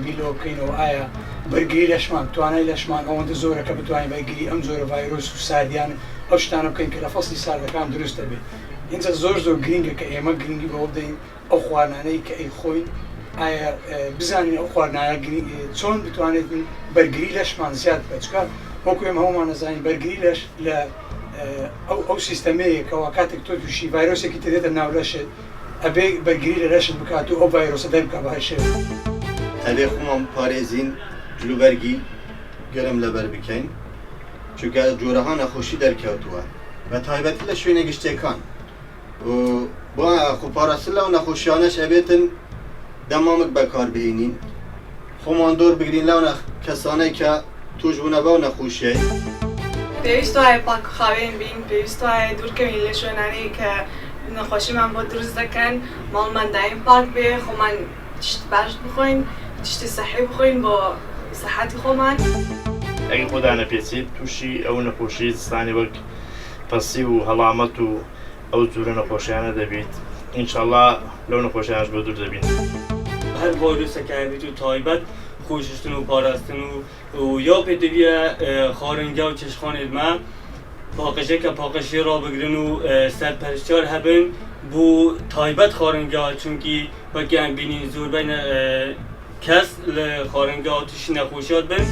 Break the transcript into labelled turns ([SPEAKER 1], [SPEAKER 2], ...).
[SPEAKER 1] بیلەوە بکەینەوە ئایا بەرگری لەشمان توانای لەشمان ئەوەندە زۆرە کە بتوانین بەرگری ئەم زۆرە ڤایرۆس و ساردیان ئەو شتانە بکەین کە لە فەسڵی ساردەکان دروست دەبێت. اینجا زۆر گرینگە کە ئێمە گرنگی بەوە بدەین ئەو خواردانەی کە ئەیخۆین ئایا بزانین ئەو خواردنایە چۆن بتوانێت بەرگری لەشمان زیاد بکات. چکار وەکو ئێمە هەمومان نەزانین بەرگری لەش لە ئەو سیستەمەیە کەەوە کاتێک تۆ تووشی ڤایرۆسێکی تێدێتە ناو لەشت ئەبێ بەرگری لە لەشت بکات و ئەو ڤایرۆسە دەربکات بەهشێت.
[SPEAKER 2] ئەبێ خۆمان پارێزین جلوبەرگی گەرم لەبەر بکەین چونکە جۆرەها نەخۆشی دەرکەوتووە بە تایبەتی لە شوێنە گشتەکان بۆ خۆپاراستن لەو نەخۆشیانەش ئەبێتن دەمامک بەکاربهێنین خۆمان دۆر بگرین لەو کەسانەی کە توش بوونە بەو نەخۆشیەی.
[SPEAKER 3] پێویست وایە پاکخاوێن بین، پێویست وایە دوورکەوین لە شوێنانەی کە نەخۆشیمان بۆ دروست دەکەن، ماڵمان دایم پاک بێ، خۆمان تشت باش بخۆین، تشتی سەحی بخۆین بۆ سەحەتی خۆمان.
[SPEAKER 4] ئەگەر خۆدا نەپێچێت تووشی ئەو نەخۆشی زستانی وەک پەسی و هەڵامەت و ئەو جورە نەخۆشیانە دەبێت. ئینشاءڵڵا لەو نەخۆشیانش بۆ دوور دەبین.
[SPEAKER 5] هەر ڤایرۆسەکە هەبێت و تایبەت خۆششتن و پاراستن و یا پێدەبیە خارنگە و چێشخانێدمە پاقەشێکە پاقەشی ڕابگرن و سەرپەرشتیار هەبن بۆ تایبەت خارنگە چونکی وەکیان بینین زۆربەی کەس لە خارنگە تووشی نەخۆشیات بن.